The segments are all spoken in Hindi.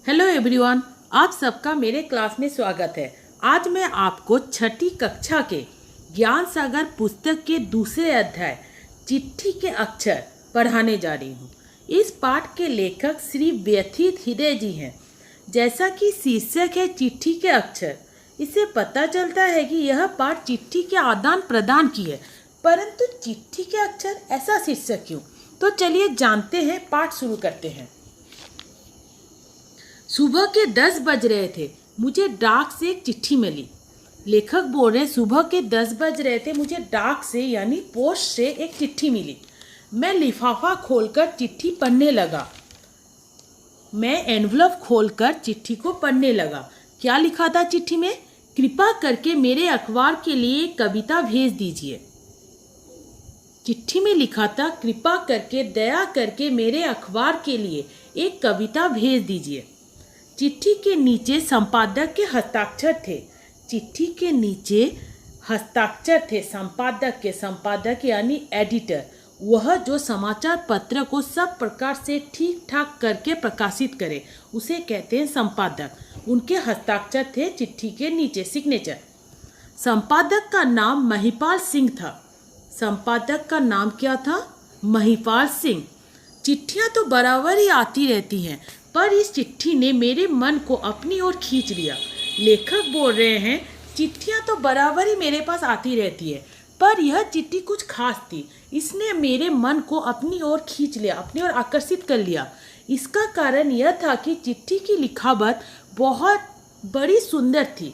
हेलो एवरीवन, आप सबका मेरे क्लास में स्वागत है। आज मैं आपको छठी कक्षा के ज्ञान सागर पुस्तक के दूसरे अध्याय चिट्ठी के अक्षर पढ़ाने जा रही हूँ। इस पाठ के लेखक श्री व्यथित हृदय जी हैं। जैसा कि शीर्षक है चिट्ठी के अक्षर, इससे पता चलता है कि यह पाठ चिट्ठी के आदान प्रदान की है, परंतु चिट्ठी के अक्षर ऐसा शीर्षक क्यों? तो चलिए जानते हैं, पाठ शुरू करते हैं। सुबह के 10 बज रहे थे, मुझे डाक से एक चिट्ठी मिली। लेखक बोल रहे सुबह के 10 बज रहे थे, मुझे डाक से यानी पोस्ट से एक चिट्ठी मिली। मैं लिफाफा खोलकर चिट्ठी पढ़ने लगा। मैं एनवलप खोलकर चिट्ठी को पढ़ने लगा। क्या लिखा था चिट्ठी में? कृपा करके मेरे अखबार के लिए एक कविता भेज दीजिए। चिट्ठी में लिखा था, कृपा करके दया करके मेरे अखबार के लिए एक कविता भेज दीजिए। चिट्ठी के नीचे संपादक के हस्ताक्षर थे। चिट्ठी के नीचे हस्ताक्षर थे संपादक यानी एडिटर, वह जो समाचार पत्र को सब प्रकार से ठीक ठाक करके प्रकाशित करे, उसे कहते हैं संपादक। उनके हस्ताक्षर थे चिट्ठी के नीचे, सिग्नेचर। संपादक का नाम महिपाल सिंह था। संपादक का नाम क्या था? महिपाल सिंह। चिट्ठियाँ तो बराबर ही आती रहती हैं, पर इस चिट्ठी ने मेरे मन को अपनी ओर खींच लिया। लेखक बोल रहे हैं, चिट्ठियाँ तो बराबर ही मेरे पास आती रहती है, पर यह चिट्ठी कुछ खास थी। इसने मेरे मन को अपनी ओर खींच लिया, अपनी ओर आकर्षित कर लिया। इसका कारण यह था कि चिट्ठी की लिखावट बहुत बड़ी सुंदर थी।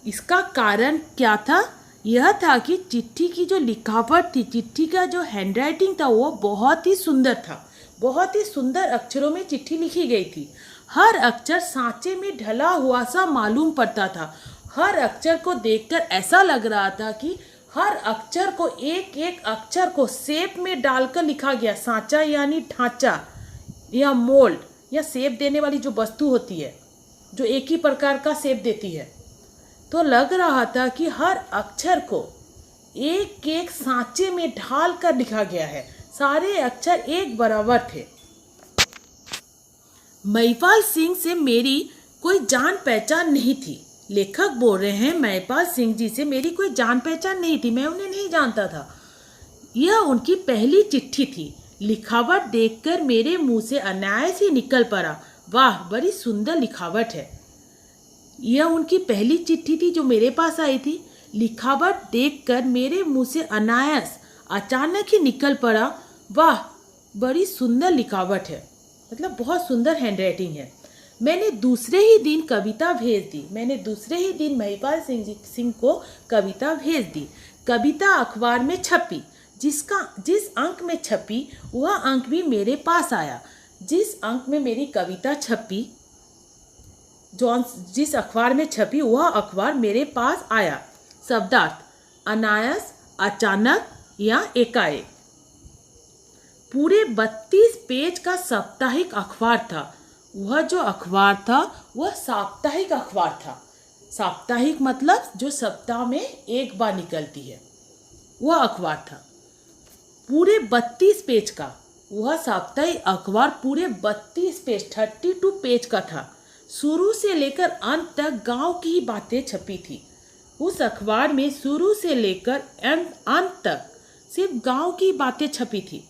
इसका कारण क्या था? यह था कि चिट्ठी की जो लिखावट थी, चिट्ठी का जो हैंडराइटिंग था, वो बहुत ही सुंदर था। बहुत ही सुंदर अक्षरों में चिट्ठी लिखी गई थी। हर अक्षर सांचे में ढला हुआ सा मालूम पड़ता था। हर अक्षर को देखकर ऐसा लग रहा था कि हर अक्षर को एक एक अक्षर को शेप में डालकर लिखा गया। सांचा यानी ढांचा या मोल्ड या शेप देने वाली जो वस्तु होती है, जो एक ही प्रकार का शेप देती है। तो लग रहा था कि हर अक्षर को एक एक सांचे में ढाल कर लिखा गया है। सारे अक्षर एक बराबर थे। महिपाल सिंह से मेरी कोई जान पहचान नहीं थी। लेखक बोल रहे हैं, महिपाल सिंह जी से मेरी कोई जान पहचान नहीं थी, मैं उन्हें नहीं जानता था। यह उनकी पहली चिट्ठी थी। लिखावट देखकर मेरे मुंह से अनायास ही निकल पड़ा, वाह बड़ी सुंदर लिखावट है। यह उनकी पहली चिट्ठी थी जो मेरे पास आई थी। लिखावट देखकर मेरे मुंह से अनायास अचानक ही निकल पड़ा, वाह बड़ी सुंदर लिखावट है, मतलब बहुत सुंदर हैंडराइटिंग है। मैंने दूसरे ही दिन कविता भेज दी। मैंने दूसरे ही दिन महिपाल सिंह को कविता भेज दी। कविता अखबार में छपी। जिस अंक में छपी वह अंक भी मेरे पास आया। जिस अंक में मेरी कविता छपी, जिस अखबार में छपी, वह अखबार मेरे पास आया। शब्दार्थ: अनायास, अचानक या एकाएक। पूरे 32 पेज का साप्ताहिक अखबार था। वह जो अखबार था वह साप्ताहिक अखबार था। साप्ताहिक मतलब जो सप्ताह में एक बार निकलती है, वह अखबार था। पूरे 32 पेज का वह साप्ताहिक अखबार पूरे 32 पेज 32 पेज का था। शुरू से लेकर अंत तक गांव की ही बातें छपी थी। उस अखबार में शुरू से लेकर अंत तक सिर्फ गांव की बातें छपी थी।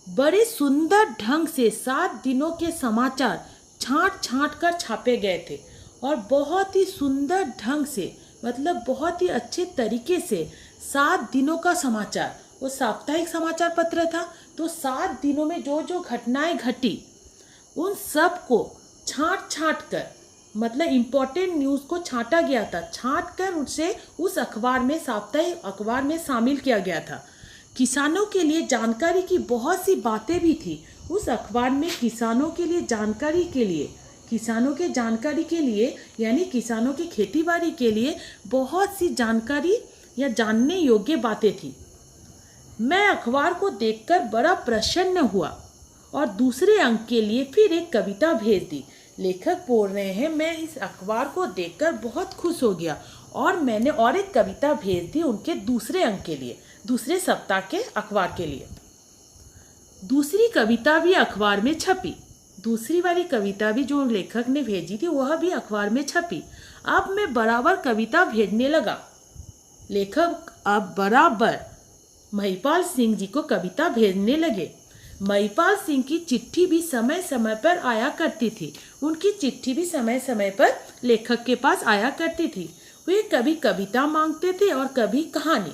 बड़े सुंदर ढंग से 7 दिनों के समाचार छांट कर छापे गए थे और बहुत ही सुंदर ढंग से, मतलब बहुत ही अच्छे तरीके से 7 दिनों का समाचार, वो साप्ताहिक समाचार पत्र था। तो 7 दिनों में जो जो घटनाएं घटी, उन सब को छांट कर, मतलब इम्पोर्टेंट न्यूज़ को छांटा गया था। छांट कर उसे उस अखबार में, साप्ताहिक अखबार में शामिल किया गया था। किसानों के लिए जानकारी की बहुत सी बातें भी थी उस अखबार में। किसानों के लिए जानकारी के लिए, किसानों के जानकारी के लिए यानी किसानों की खेतीबाड़ी के लिए बहुत सी जानकारी या जानने योग्य बातें थी। मैं अखबार को देखकर बड़ा प्रसन्न हुआ और दूसरे अंक के लिए फिर एक कविता भेज दी। लेखक बोल रहे हैं, मैं इस अखबार को देखकर बहुत खुश हो गया और मैंने और एक कविता भेज दी उनके दूसरे अंक के लिए, दूसरे सप्ताह के अखबार के लिए। दूसरी कविता भी अखबार में छपी। दूसरी वाली कविता भी जो लेखक ने भेजी थी वह भी अखबार में छपी। अब मैं बराबर कविता भेजने लगा। लेखक अब बराबर महिपाल सिंह जी को कविता भेजने लगे। महिपाल सिंह की चिट्ठी भी समय समय पर आया करती थी। उनकी चिट्ठी भी समय समय पर लेखक के पास आया करती थी। वे कभी कविता मांगते थे और कभी कहानी।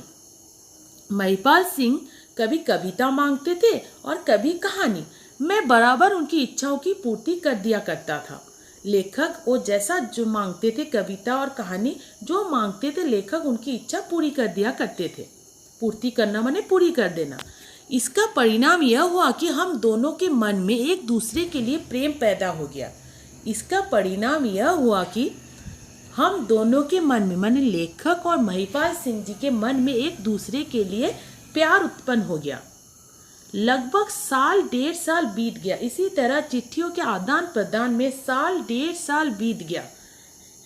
महिपाल सिंह कभी कविता मांगते थे और कभी कहानी। मैं बराबर उनकी इच्छाओं की पूर्ति कर दिया करता था। लेखक वो जैसा जो मांगते थे, कविता और कहानी जो मांगते थे, लेखक उनकी इच्छा पूरी कर दिया करते थे। पूर्ति करना माने पूरी कर देना। इसका परिणाम यह हुआ कि हम दोनों के मन में एक दूसरे के लिए प्रेम पैदा हो गया। इसका परिणाम यह हुआ कि हम दोनों के मन में माने लेखक और महिपाल सिंह जी के मन में एक दूसरे के लिए प्यार उत्पन्न हो गया। लगभग साल डेढ़ साल बीत गया। इसी तरह चिट्ठियों के आदान प्रदान में साल डेढ़ साल बीत गया।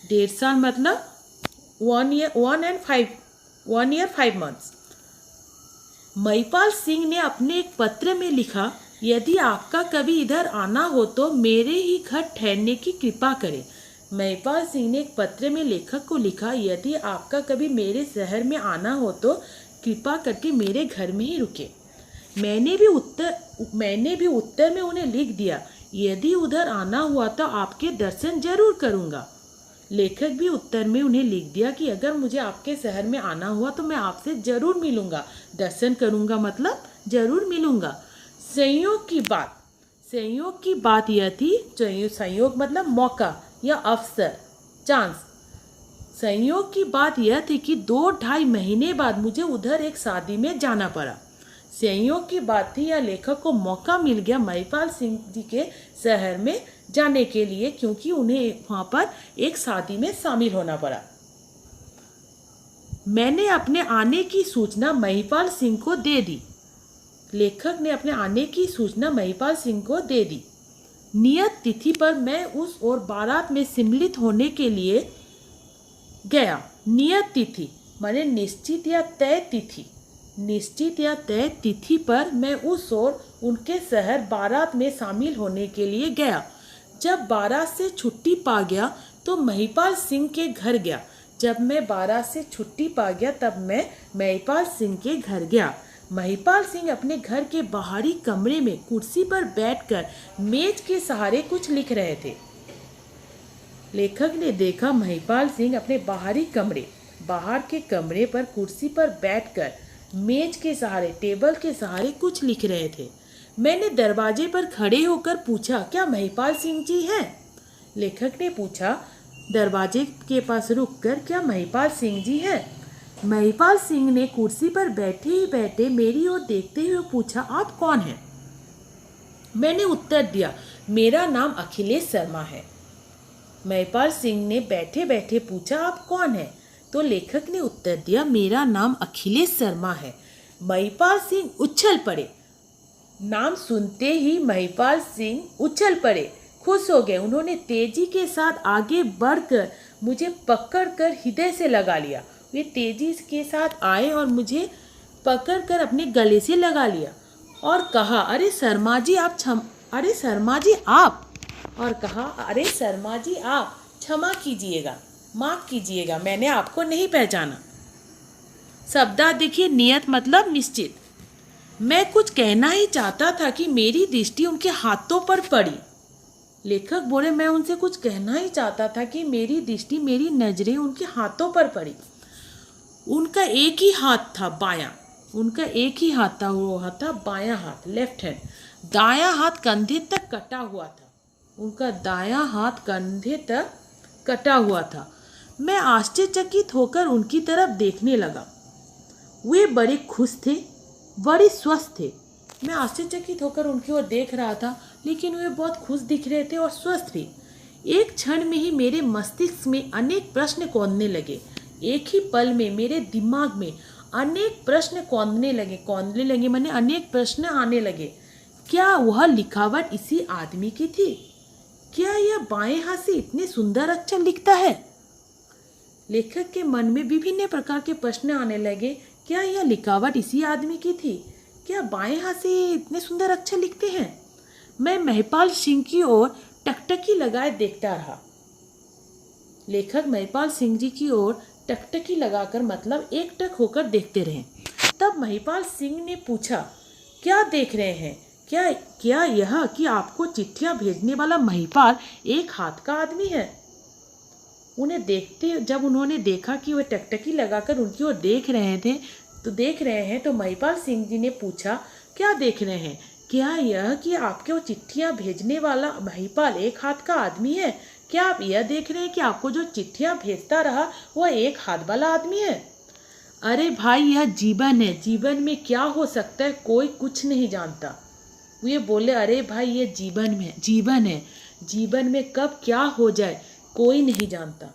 डेढ़ साल मतलब 1 year 5 months। महिपाल सिंह ने अपने एक पत्र में लिखा, यदि आपका कभी इधर आना हो तो मेरे ही घर ठहरने की कृपा करें। महिपाल सिंह ने एक पत्र में लेखक को लिखा, यदि आपका कभी मेरे शहर में आना हो तो कृपा करके मेरे घर में ही रुके। मैंने भी उत्तर में उन्हें लिख दिया, यदि उधर आना हुआ तो आपके दर्शन जरूर करूँगा। लेखक भी उत्तर में उन्हें लिख दिया कि अगर मुझे आपके शहर में आना हुआ तो मैं आपसे जरूर मिलूंगा। दर्शन करूंगा मतलब जरूर मिलूंगा। संयोग की बात यह थी, संयोग मतलब मौका या अवसर, चांस। संयोग की बात यह थी कि 2-2.5 महीने बाद मुझे उधर एक शादी में जाना पड़ा। संयोग की बात थी या लेखक को मौका मिल गया महिपाल सिंह जी के शहर में जाने के लिए, क्योंकि उन्हें वहाँ पर एक शादी में शामिल होना पड़ा। मैंने अपने आने की सूचना महिपाल सिंह को दे दी। लेखक ने अपने आने की सूचना महिपाल सिंह को दे दी। नियत तिथि पर मैं उस और बारात में सम्मिलित होने के लिए गया। नियत तिथि माने निश्चित या तय तिथि। निश्चित या तय तिथि पर मैं उस और उनके शहर बारात में शामिल होने के लिए गया। जब बारात से छुट्टी पा गया तो महिपाल सिंह के घर गया। जब मैं बारात से छुट्टी पा गया तब मैं महिपाल सिंह के घर गया। महिपाल सिंह अपने घर के बाहरी कमरे में कुर्सी पर बैठकर मेज के सहारे कुछ लिख रहे थे। लेखक ने देखा महिपाल सिंह अपने बाहर के कमरे पर कुर्सी पर बैठकर मेज के सहारे, टेबल के सहारे कुछ लिख रहे थे। मैंने दरवाजे पर खड़े होकर पूछा, क्या महिपाल सिंह जी हैं? लेखक ने पूछा दरवाजे के पास रुककर, क्या महिपाल सिंह जी हैं? महिपाल सिंह ने कुर्सी पर बैठे ही बैठे मेरी ओर देखते हुए पूछा, आप कौन हैं? मैंने उत्तर दिया, मेरा नाम अखिलेश शर्मा है। महिपाल सिंह ने बैठे बैठे पूछा, आप कौन हैं? तो लेखक ने उत्तर दिया, मेरा नाम अखिलेश शर्मा है। महिपाल सिंह उछल पड़े। नाम सुनते ही महिपाल सिंह उछल पड़े, खुश हो गए। उन्होंने तेजी के साथ आगे बढ़कर मुझे पकड़कर हृदय से लगा लिया। वे तेजी के साथ आए और मुझे पकड़कर अपने गले से लगा लिया और कहा, अरे शर्मा जी आप क्षमा कीजिएगा, माफ कीजिएगा, मैंने आपको नहीं पहचाना। शब्दार्थ देखिए, नियत मतलब निश्चित। मैं कुछ कहना ही चाहता था कि मेरी दृष्टि उनके हाथों पर पड़ी। लेखक बोले, मैं उनसे कुछ कहना ही चाहता था कि मेरी दृष्टि, मेरी नजरें उनके हाथों पर पड़ी। उनका एक ही हाथ था बायां। उनका एक ही हाथ था, वो हाथ था बायां हाथ, लेफ्ट हैंड। दायां हाथ कंधे तक कटा हुआ था। उनका दायां हाथ कंधे तक कटा हुआ था। मैं आश्चर्यचकित होकर उनकी तरफ देखने लगा। वे बड़े खुश थे, बड़े स्वस्थ थे। मैं आश्चर्यचकित होकर उनकी ओर देख रहा था, लेकिन वे बहुत खुश दिख रहे थे और स्वस्थ भी। एक क्षण में ही मेरे मस्तिष्क में अनेक प्रश्न कौंधने लगे। एक ही पल में मेरे दिमाग में अनेक प्रश्न कौंधने लगे माने अनेक प्रश्न आने लगे। क्या वह लिखावट इसी आदमी की थी? क्या यह बाएं हाथ से इतने सुंदर अक्षर लिखता है? लेखक के मन में विभिन्न प्रकार के प्रश्न आने लगे। क्या यह लिखावट इसी आदमी की थी? क्या बाएं हाथ से इतने सुंदर अक्षर लिखते हैं? मैं महिपाल सिंह की ओर टकटकी लगाए देखता रहा। लेखक महिपाल सिंह जी की ओर टकटकी लगाकर मतलब एकटक होकर देखते रहे। तब महिपाल सिंह ने पूछा, क्या देख रहे हैं? क्या यह कि आपको चिट्ठियां भेजने वाला महिपाल एक हाथ का आदमी है? जब उन्होंने देखा कि वह टकटकी लगाकर उनकी ओर देख रहे हैं तो महिपाल सिंह जी ने पूछा, क्या देख रहे हैं? क्या यह कि आपके वो चिट्ठियां भेजने वाला महिपाल एक हाथ का आदमी है? क्या आप यह देख रहे हैं कि आपको जो चिट्ठियां भेजता रहा वह एक हाथ वाला आदमी है? अरे भाई, यह जीवन है, जीवन में क्या हो सकता है कोई कुछ नहीं जानता। वे बोले, अरे भाई ये जीवन है, जीवन में कब क्या हो जाए कोई नहीं जानता।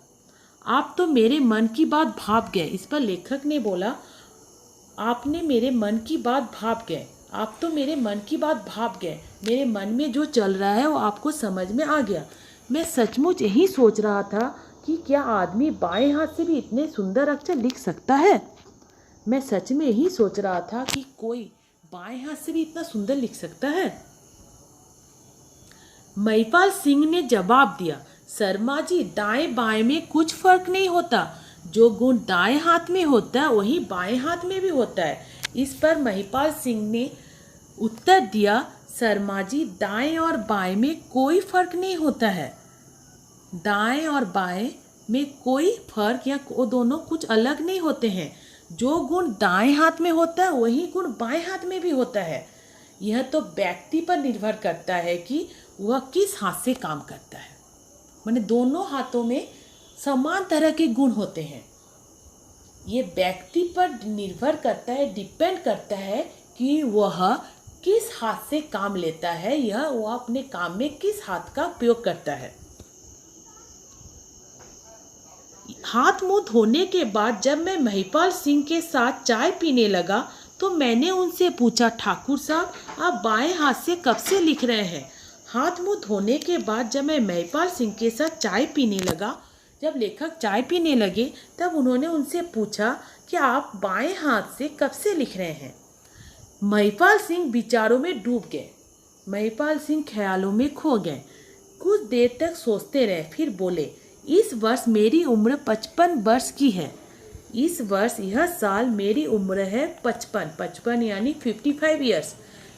आप तो मेरे मन की बात भाप गए। इस पर लेखक ने बोला, आपने मेरे मन की बात भाप गए, आप तो मेरे मन की बात भाप गए। मेरे मन में जो चल रहा है वो आपको समझ में आ गया। मैं सचमुच यही सोच रहा था कि क्या आदमी बाएं हाथ से भी इतने सुंदर अक्षर लिख सकता है। मैं सच में यही सोच रहा था कि कोई बाएं हाथ से भी इतना सुंदर लिख सकता है। महिपाल सिंह ने जवाब दिया, शर्मा जी, दाएं बाएं में कुछ फर्क नहीं होता। जो गुण दाएं हाथ में होता है वही बाएं हाथ में भी होता है। इस पर महिपाल सिंह ने उत्तर दिया, शर्मा जी, दाएं और बाएं में कोई फर्क नहीं होता है। दाएं और बाएं में कोई फर्क या वो दोनों कुछ अलग नहीं होते हैं। जो गुण दाएं हाथ में होता है वही गुण बाएं हाथ में भी होता है। यह तो व्यक्ति पर निर्भर करता है कि वह किस हाथ से काम करता है। माने दोनों हाथों में समान तरह के गुण होते हैं। ये व्यक्ति पर निर्भर करता है, डिपेंड करता है कि वह किस हाथ से काम लेता है या वह अपने काम में किस हाथ का उपयोग करता है। हाथ मुंह धोने के बाद जब मैं महिपाल सिंह के साथ चाय पीने लगा तो मैंने उनसे पूछा, ठाकुर साहब, आप बाएं हाथ से कब से लिख रहे हैं? हाथ मुंह धोने के बाद जब मैं महिपाल सिंह के साथ चाय पीने लगा, जब लेखक चाय पीने लगे तब उन्होंने उनसे पूछा कि आप बाएं हाथ से कब से लिख रहे हैं? महिपाल सिंह विचारों में डूब गए। महिपाल सिंह ख्यालों में खो गए। कुछ देर तक सोचते रहे, फिर बोले, इस वर्ष मेरी उम्र 55 वर्ष की है। इस वर्ष यह साल मेरी उम्र है 55 यानी 55 ईयर्स।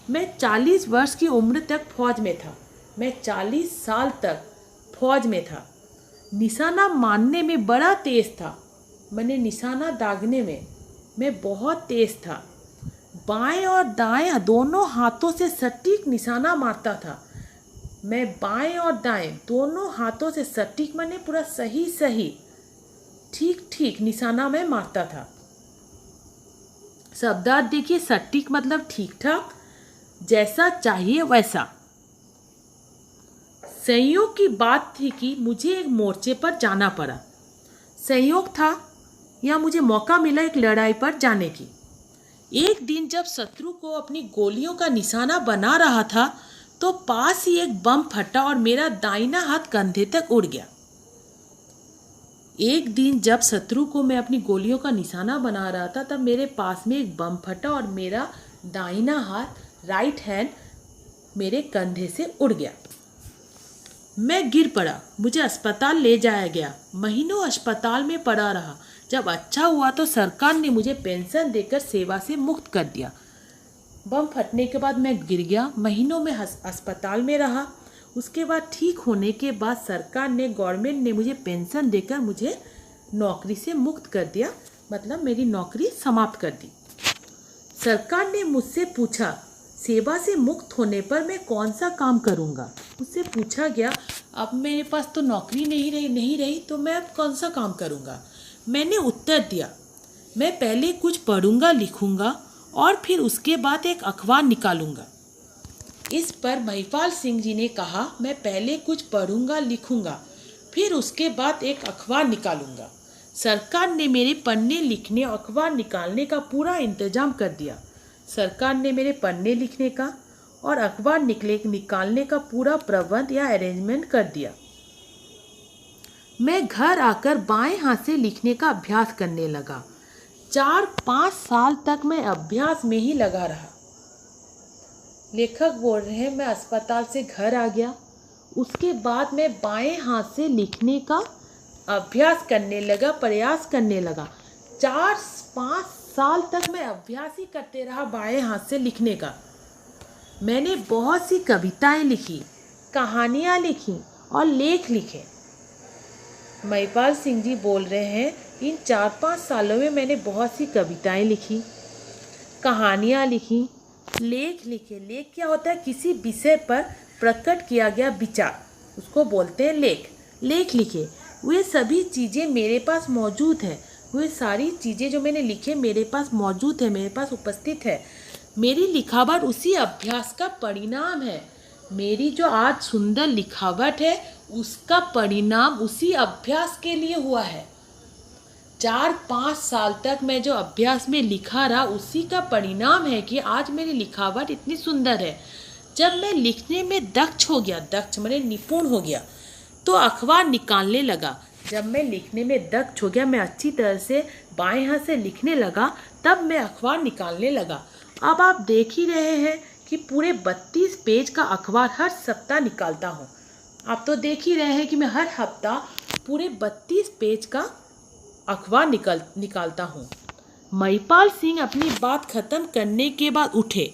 मैं 40 वर्ष की उम्र तक फौज में था। मैं 40 साल तक फौज में था। निशाना मारने में बड़ा तेज था। मैंने निशाना दागने में मैं बहुत तेज था। बाएं और दाएं दोनों हाथों से सटीक निशाना मारता था। मैं बाएं और दाएं दोनों हाथों से सटीक माने पूरा सही ठीक निशाना में मारता था। शब्दार्थ देखिए, सटीक मतलब ठीक ठाक, जैसा चाहिए वैसा। संयोग की बात थी कि मुझे एक मोर्चे पर जाना पड़ा। संयोग था या मुझे मौका मिला एक लड़ाई पर जाने की। एक दिन जब शत्रु को अपनी गोलियों का निशाना बना रहा था तो पास ही एक बम फटा और मेरा दाहिना हाथ कंधे तक उड़ गया। एक दिन जब शत्रु को मैं अपनी गोलियों का निशाना बना रहा था तब मेरे पास में एक बम फटा और मेरा दाहिना हाथ, राइट हैंड, मेरे कंधे से उड़ गया। मैं गिर पड़ा। मुझे अस्पताल ले जाया गया। महीनों अस्पताल में पड़ा रहा। जब अच्छा हुआ तो सरकार ने मुझे पेंशन देकर सेवा से मुक्त कर दिया। बम फटने के बाद मैं गिर गया, महीनों में अस्पताल में रहा। उसके बाद ठीक होने के बाद सरकार ने, गवर्नमेंट ने मुझे पेंशन देकर मुझे नौकरी से मुक्त कर दिया, मतलब मेरी नौकरी समाप्त कर दी। सरकार ने मुझसे पूछा, सेवा से मुक्त होने पर मैं कौन सा काम करूँगा। मुझसे पूछा गया, अब मेरे पास तो नौकरी नहीं रही तो मैं अब कौन सा काम करूँगा। मैंने उत्तर दिया, मैं पहले कुछ पढ़ूंगा लिखूंगा और फिर उसके बाद एक अखबार निकालूंगा। इस पर महिपाल सिंह जी ने कहा, मैं पहले कुछ पढ़ूंगा लिखूंगा फिर उसके बाद एक अखबार निकालूंगा। सरकार ने मेरे पढ़ने लिखने और अखबार निकालने का पूरा इंतजाम कर दिया। सरकार ने मेरे पढ़ने लिखने का और अखबार निकालने का पूरा प्रबंध या अरेंजमेंट कर दिया। मैं घर आकर बाएं हाथ से लिखने का अभ्यास करने लगा। 4-5 साल तक मैं अभ्यास में ही लगा रहा। लेखक बोल रहे हैं, मैं अस्पताल से घर आ गया। उसके बाद मैं बाएं हाथ से लिखने का अभ्यास करने लगा, प्रयास करने लगा। 4-5 साल तक मैं अभ्यास ही करते रहा बाएं हाथ से लिखने का। मैंने बहुत सी कविताएं लिखी, कहानियां लिखी और लेख लिखे। महिपाल सिंह जी बोल रहे हैं, इन 4-5 सालों में मैंने बहुत सी कविताएं लिखी, कहानियां लिखी, लेख लिखे। लेख क्या होता है? किसी विषय पर प्रकट किया गया विचार, उसको बोलते हैं लेख। लेख लिखे, वे सभी चीज़ें मेरे पास मौजूद हैं। वे सारी चीज़ें जो मैंने लिखे मेरे पास मौजूद है, मेरे पास उपस्थित है। मेरी लिखावट उसी अभ्यास का परिणाम है। मेरी जो आज सुंदर लिखावट है उसका परिणाम उसी अभ्यास के लिए हुआ है। 4-5 साल तक मैं जो अभ्यास में लिखा रहा उसी का परिणाम है कि आज मेरी लिखावट इतनी सुंदर है। जब मैं लिखने में दक्ष हो गया, दक्ष माने निपुण हो गया, तो अखबार निकालने लगा। जब मैं लिखने में दक्ष हो गया, मैं अच्छी तरह से बाएं हाथ से लिखने लगा, तब मैं अखबार निकालने लगा। अब आप देख ही रहे हैं कि पूरे 32 पेज का अखबार हर सप्ताह निकालता हूँ। आप तो देख ही रहे हैं कि मैं हर हफ्ता पूरे 32 पेज का अखबार निकालता हूँ। महिपाल सिंह अपनी बात खत्म करने के बाद उठे।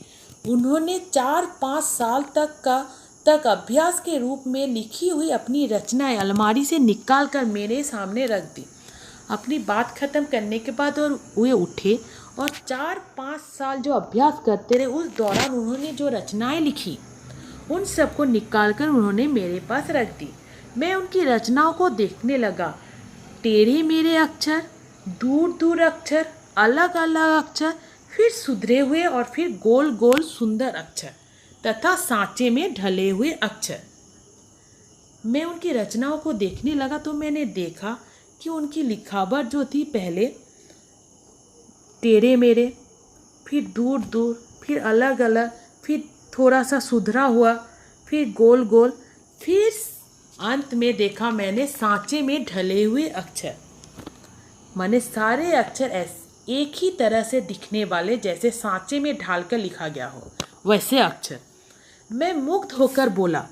उन्होंने 4-5 साल तक अभ्यास के रूप में लिखी हुई अपनी रचनाएं अलमारी से निकाल कर मेरे सामने रख दी। अपनी बात खत्म करने के बाद और वे उठे और 4-5 साल जो अभ्यास करते रहे, उस दौरान उन्होंने जो रचनाएं लिखी उन सबको निकाल कर उन्होंने मेरे पास रख दी। मैं उनकी रचनाओं को देखने लगा। टेढ़े मेढ़े अक्षर, दूर दूर अक्षर, अलग अलग अक्षर, फिर सुधरे हुए और फिर गोल गोल सुंदर अक्षर तथा सांचे में ढले हुए अक्षर। मैं उनकी रचनाओं को देखने लगा तो मैंने देखा कि उनकी लिखावट जो थी पहले टेढ़े मेढ़े, फिर दूर दूर, फिर अलग अलग, फिर थोड़ा सा सुधरा हुआ, फिर गोल गोल, फिर अंत में देखा मैंने सांचे में ढले हुए अक्षर। माने सारे अक्षर एक ही तरह से दिखने वाले, जैसे सांचे में ढालकर लिखा गया हो वैसे अक्षर। मैं मुग्ध होकर बोला।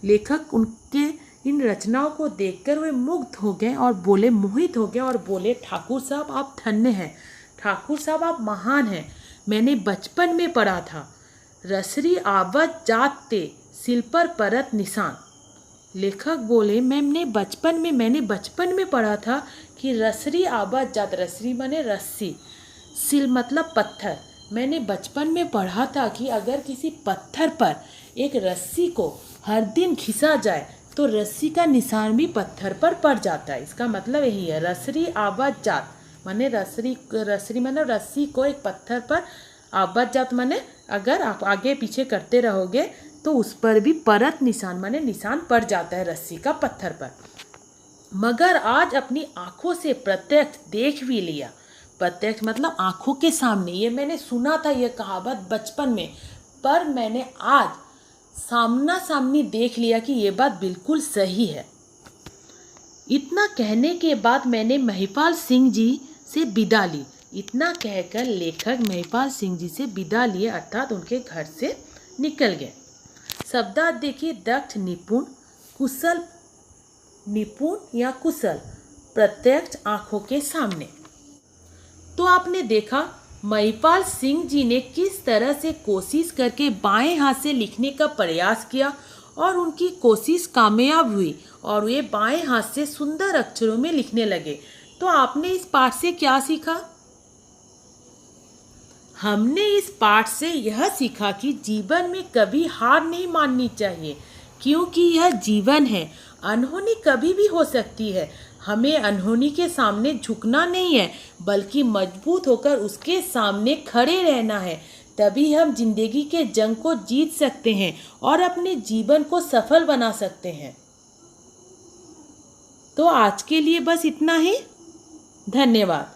लेखक उनके इन रचनाओं को देखकर वे मुग्ध हो गए और बोले, मोहित हो गए और बोले, ठाकुर साहब आप धन्य हैं, ठाकुर साहब आप महान हैं। मैंने बचपन में पढ़ा था, रसरी आवत जात ते सिल पर परत निशान। लेखक बोले, मैंने बचपन में पढ़ा था कि रसरी आवत जात, रसरी माने रस्सी, सिल मतलब पत्थर। मैंने बचपन में पढ़ा था कि अगर किसी पत्थर पर एक रस्सी को हर दिन घिसा जाए तो रस्सी का निशान भी पत्थर पर पड़ जाता है। इसका मतलब यही है, रसरी आवत जात माने रसरी माने रस्सी को एक पत्थर पर, आवत जात माने अगर आप आगे पीछे करते रहोगे तो उस पर भी परत निशान माने निशान पड़ जाता है रस्सी का पत्थर पर। मगर आज अपनी आंखों से प्रत्यक्ष देख भी लिया। प्रत्यक्ष मतलब आंखों के सामने। ये मैंने सुना था ये कहावत बचपन में, पर मैंने आज सामना सामनी देख लिया कि ये बात बिल्कुल सही है। इतना कहने के बाद मैंने महिपाल सिंह जी से विदा ली। इतना कहकर लेखक महिपाल सिंह जी से विदा लिए, अर्थात उनके घर से निकल गए। शब्दार्थ देखिए, दक्ष निपुण, कुशल निपुण या कुशल, प्रत्यक्ष आंखों के सामने। तो आपने देखा महिपाल सिंह जी ने किस तरह से कोशिश करके बाएं हाथ से लिखने का प्रयास किया और उनकी कोशिश कामयाब हुई और वे बाएं हाथ से सुंदर अक्षरों में लिखने लगे। तो आपने इस पाठ से क्या सीखा? हमने इस पाठ से यह सीखा कि जीवन में कभी हार नहीं माननी चाहिए, क्योंकि यह जीवन है। अनहोनी कभी भी हो सकती है। हमें अनहोनी के सामने झुकना नहीं है, बल्कि मजबूत होकर उसके सामने खड़े रहना है। तभी हम जिंदगी के जंग को जीत सकते हैं और अपने जीवन को सफल बना सकते हैं। तो आज के लिए बस इतना ही। धन्यवाद।